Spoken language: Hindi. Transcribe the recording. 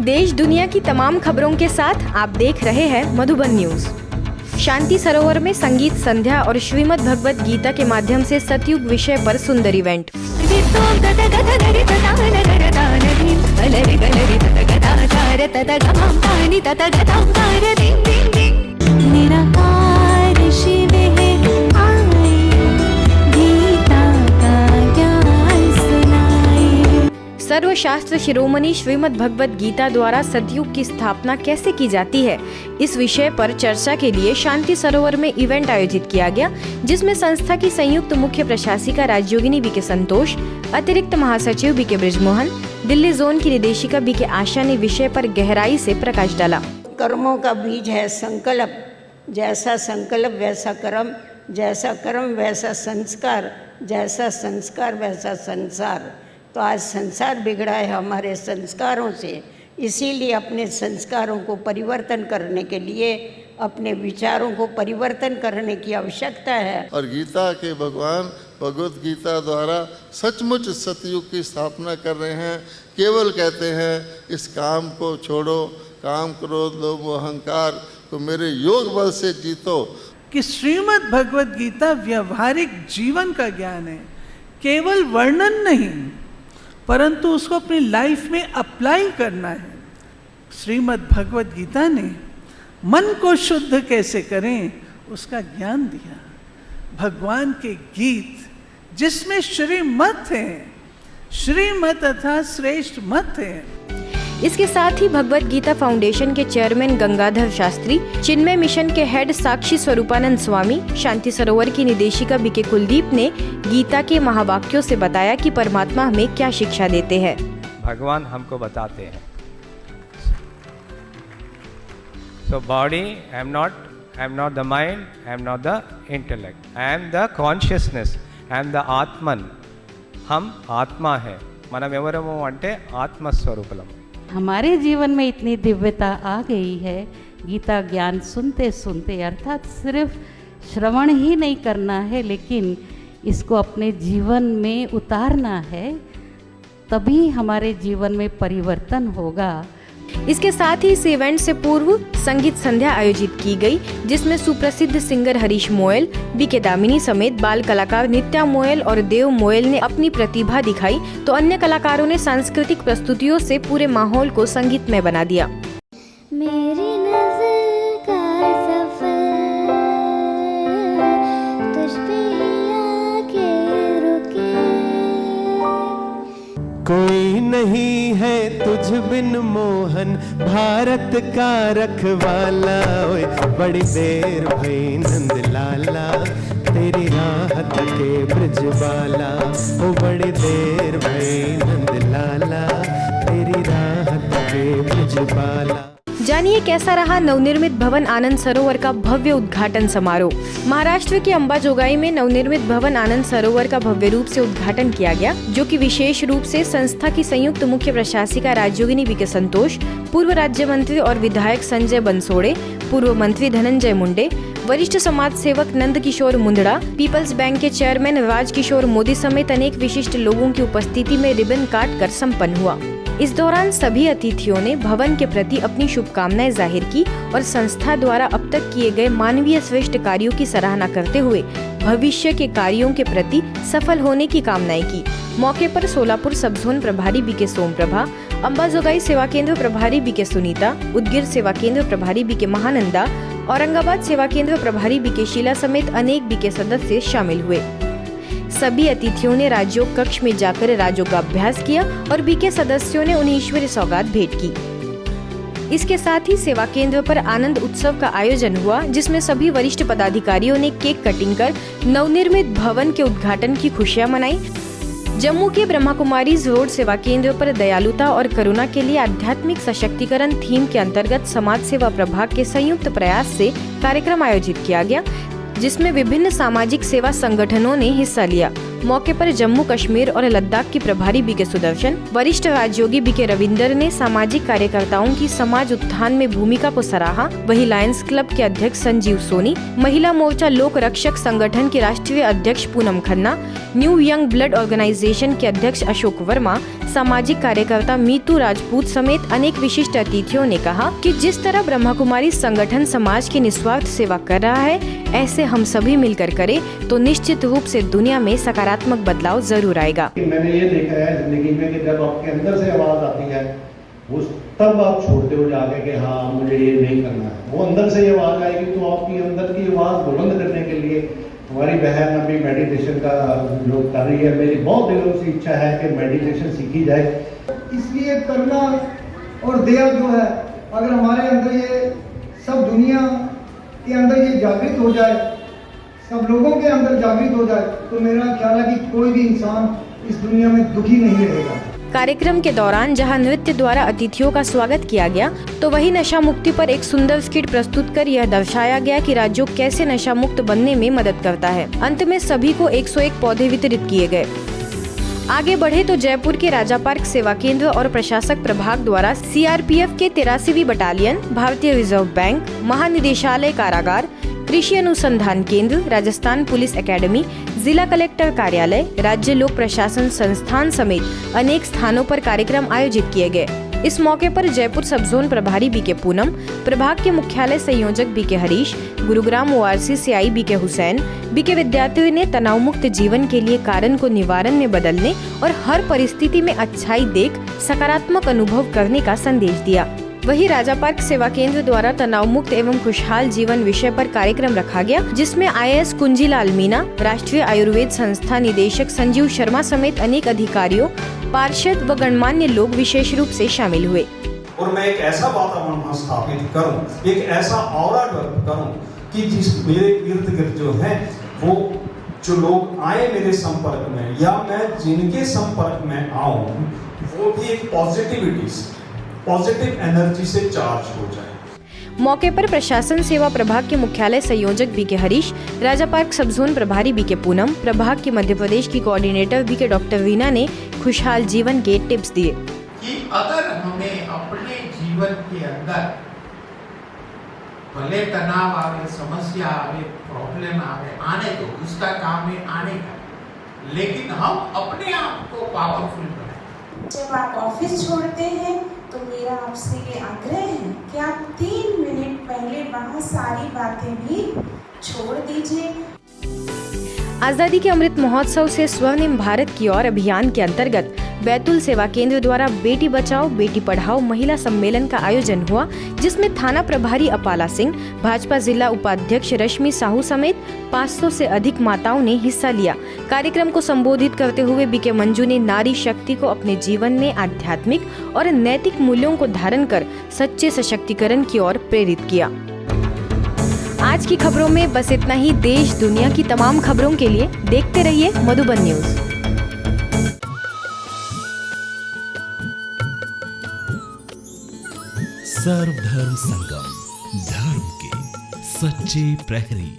देश दुनिया की तमाम खबरों के साथ आप देख रहे हैं मधुबन न्यूज। शांति सरोवर में संगीत संध्या और श्रीमद् भगवत गीता के माध्यम से सतयुग विषय पर सुंदर इवेंट। सर्वशास्त्र शिरोमणि श्रीमद् भगवत गीता द्वारा सतयुग की स्थापना कैसे की जाती है, इस विषय पर चर्चा के लिए शांति सरोवर में इवेंट आयोजित किया गया, जिसमें संस्था की संयुक्त मुख्य प्रशासिका राजयोगिनी बी के संतोष, अतिरिक्त महासचिव बी के ब्रिजमोहन, दिल्ली जोन की निदेशिका बी के आशा ने विषय पर गहराई से प्रकाश डाला। कर्मों का बीज है संकल्प, जैसा संकल्प वैसा कर्म, जैसा कर्म वैसा संस्कार, जैसा संस्कार वैसा संसार। तो आज संसार बिगड़ा है हमारे संस्कारों से, इसीलिए अपने संस्कारों को परिवर्तन करने के लिए अपने विचारों को परिवर्तन करने की आवश्यकता है। और गीता के भगवान भगवत गीता द्वारा सचमुच सतयुग की स्थापना कर रहे हैं। केवल कहते हैं इस काम को छोड़ो, काम क्रोध लोभ अहंकार को मेरे योग बल से जीतो। कि श्रीमद् भगवत गीता व्यवहारिक जीवन का ज्ञान है, केवल वर्णन नहीं, परंतु उसको अपनी लाइफ में अप्लाई करना है। श्रीमद् भगवत गीता ने मन को शुद्ध कैसे करें उसका ज्ञान दिया। भगवान के गीत जिसमें श्रीमत है, श्रीमत अर्थात श्रेष्ठ मत है। इसके साथ ही भगवत गीता फाउंडेशन के चेयरमैन गंगाधर शास्त्री, चिन्मय मिशन के हेड साक्षी स्वरूपानंद स्वामी, शांति सरोवर की निदेशिका बी के कुलदीप ने गीता के महावाक्यों से बताया कि परमात्मा हमें क्या शिक्षा देते हैं। भगवान हमको बताते हैं, so body I am not the mind, I am not the intellect, I am the consciousness, I am the आत्मन। हम आत्मा है, మనం ఎవరము అంటే ఆత్మస్వరూపులం। हमारे जीवन में इतनी दिव्यता आ गई है, गीता ज्ञान सुनते सुनते, अर्थात सिर्फ श्रवण ही नहीं करना है, लेकिन इसको अपने जीवन में उतारना है, तभी हमारे जीवन में परिवर्तन होगा। इसके साथ ही इस इवेंट से पूर्व संगीत संध्या आयोजित की गई, जिसमें सुप्रसिद्ध सिंगर हरीश मोयल, बी के दामिनी समेत बाल कलाकार नित्या मोयल और देव मोयल ने अपनी प्रतिभा दिखाई, तो अन्य कलाकारों ने सांस्कृतिक प्रस्तुतियों से पूरे माहौल को संगीतमय बना दिया। मेरी नज़र का सफर तुझ पे आके रुके, कोई नहीं है तुझ बिन मोहन भारत का रखवाला। ओए बड़ी देर भई नंद लाला तेरी राहत के ब्रजवाला। ओ बड़ी देर भई नंद लाला तेरी राहत के ब्रजवाला। जानिए कैसा रहा नवनिर्मित भवन आनंद सरोवर का भव्य उद्घाटन समारोह। महाराष्ट्र के अंबाजोगाई में नवनिर्मित भवन आनंद सरोवर का भव्य रूप से उद्घाटन किया गया, जो कि विशेष रूप से संस्था की संयुक्त मुख्य प्रशासिका राजयोगिनी बी के संतोष, पूर्व राज्य मंत्री और विधायक संजय बंसोड़े, पूर्व मंत्री धनंजय मुंडे, वरिष्ठ समाज सेवक नंद किशोर मुंदड़ा, पीपल्स बैंक के चेयरमैन राजकिशोर मोदी समेत अनेक विशिष्ट लोगों की उपस्थिति में रिबन काट कर सम्पन्न हुआ। इस दौरान सभी अतिथियों ने भवन के प्रति अपनी शुभकामनाएं जाहिर की और संस्था द्वारा अब तक किए गए मानवीय श्रेष्ठ कार्यों की सराहना करते हुए भविष्य के कार्यों के प्रति सफल होने की कामनाएं की। मौके पर सोलापुर सब जोन प्रभारी बी के सोमप्रभा, अंबाजोगाई सेवा केंद्र प्रभारी बी के सुनीता, उदगीर सेवा केंद्र प्रभारी बी के महानंदा, औरंगाबाद सेवा केंद्र प्रभारी बी के शीला समेत अनेक बी के सदस्य शामिल हुए। सभी अतिथियों ने राजयोग कक्ष में जाकर राजयोग का अभ्यास किया और बी के सदस्यों ने उन्हें ईश्वरीय सौगात भेंट की। इसके साथ ही सेवा केंद्र पर आनंद उत्सव का आयोजन हुआ, जिसमें सभी वरिष्ठ पदाधिकारियों ने केक कटिंग कर नवनिर्मित भवन के उद्घाटन की खुशियां मनाई। जम्मू के ब्रह्मा कुमारीज रोड सेवा केंद्र पर दयालुता और करुणा के लिए आध्यात्मिक सशक्तिकरण थीम के अंतर्गत समाज सेवा प्रभाग के संयुक्त प्रयास से कार्यक्रम आयोजित किया गया, जिसमें विभिन्न सामाजिक सेवा संगठनों ने हिस्सा लिया। मौके पर जम्मू कश्मीर और लद्दाख की प्रभारी बीके सुदर्शन, वरिष्ठ राजयोगी बीके रविंदर ने सामाजिक कार्यकर्ताओं की समाज उत्थान में भूमिका को सराहा। वहीं लायंस क्लब के अध्यक्ष संजीव सोनी, महिला मोर्चा लोक रक्षक संगठन के राष्ट्रीय अध्यक्ष Poonam Khanna, new young blood organisation के अध्यक्ष अशोक वर्मा, सामाजिक कार्यकर्ता मीतू राजपूत समेत अनेक विशिष्ट अतिथियों ने कहा कि जिस तरह ब्रह्मा कुमारी संगठन समाज की निस्वार्थ सेवा कर रहा है, ऐसे हम सभी मिलकर करें तो निश्चित रूप से दुनिया में सकारात्मक बदलाव जरूर आएगा। मैंने ये देखा है जिंदगी में कि जब आपके अंदर से आवाज आती है वो तब आप छोड़ते हो जाके कि हाँ मुझे ये नहीं करना है। वो अंदर से आवाज आएगी तो आपकी अंदर की आवाज बुलंद करने के लिए हमारी बहन अभी मेडिटेशन का जो कर रही है, मेरी बहुत दिलों से इच्छा है कि मेडिटेशन सीखी जाए। इसलिए करुणा और दया जो है, अगर हमारे अंदर ये सब दुनिया के अंदर ये जागृत हो जाए, सब लोगों के अंदर जागृत हो जाए, तो मेरा ख्याल है कि कोई भी इंसान इस दुनिया में दुखी नहीं रहेगा। कार्यक्रम के दौरान जहां नृत्य द्वारा अतिथियों का स्वागत किया गया, तो वहीं नशा मुक्ति पर एक सुंदर स्किट प्रस्तुत कर यह दर्शाया गया कि राजयोग कैसे नशा मुक्त बनने में मदद करता है। अंत में सभी को 101 पौधे वितरित किए गए। आगे बढ़े तो जयपुर के राजा पार्क सेवा केंद्र और प्रशासक प्रभाग द्वारा सीआरपीएफ के 83वीं बटालियन, भारतीय रिजर्व बैंक, महानिदेशालय कारागार, कृषि अनुसंधान केंद्र, राजस्थान पुलिस एकेडमी, जिला कलेक्टर कार्यालय, राज्य लोक प्रशासन संस्थान समेत अनेक स्थानों पर कार्यक्रम आयोजित किए गए। इस मौके पर जयपुर सब जोन प्रभारी बीके पूनम, प्रभाग के मुख्यालय संयोजक BK Harish, Gurugram ORC CI BK Hussain, BK विद्यार्थियों ने तनाव मुक्त जीवन के लिए कारण को निवारण में बदलने और हर परिस्थिति में अच्छाई देख सकारात्मक अनुभव करने का संदेश दिया। वहीं राजा पार्क सेवा केंद्र द्वारा तनाव मुक्त एवं खुशहाल जीवन विषय पर कार्यक्रम रखा गया, जिसमें IAS कुंजीलाल मीना, राष्ट्रीय आयुर्वेद संस्था निदेशक संजीव शर्मा समेत अनेक अधिकारियों, पार्षद व गणमान्य लोग विशेष रूप से शामिल हुए। और मैं एक ऐसा वातावरण स्थापित करूं, एक ऐसा ऑरा डेवलप करूं कि जिस मेरे इर्द गिर्द जो है वो जो लोग आए मेरे संपर्क में या मैं जिनके संपर्क में आऊं वो भी एक पॉजिटिव एनर्जी से चार्ज हो जाए। मौके पर प्रशासन सेवा प्रभाग के मुख्यालय संयोजक बीके हरीश, राजा पार्क सब जोन प्रभारी बीके पूनम, प्रभाग की मध्य प्रदेश की कोऑर्डिनेटर बीके डॉक्टर वीना ने खुशहाल जीवन के टिप्स दिए कि अगर हमें अपने जीवन के अंदर भले तनाव आवे, समस्या आवे, प्रॉब्लम आवे, आने दो, उसका काम है आने का, लेकिन हम अपने आप को पावरफुल बनाएं। जब आप ऑफिस छोड़ते हैं तो मेरा आपसे ये आग्रह है कि आप 3 मिनट पहले वहाँ सारी बातें भी छोड़ दीजिए। आजादी के अमृत महोत्सव से स्वर्णिम भारत की ओर अभियान के अंतर्गत बैतूल सेवा केंद्र द्वारा बेटी बचाओ बेटी पढ़ाओ महिला सम्मेलन का आयोजन हुआ, जिसमें थाना प्रभारी अपाला सिंह, भाजपा जिला उपाध्यक्ष रश्मि साहू समेत 500 से अधिक माताओं ने हिस्सा लिया। कार्यक्रम को संबोधित करते हुए बीके मंजू ने नारी शक्ति को अपने जीवन में आध्यात्मिक और नैतिक मूल्यों को धारण कर सच्चे सशक्तिकरण की ओर प्रेरित किया। आज की खबरों में बस इतना ही। देश दुनिया की तमाम खबरों के लिए देखते रहिए मधुबन न्यूज। सर्वधर्म संगम, धर्म के सच्चे प्रहरी।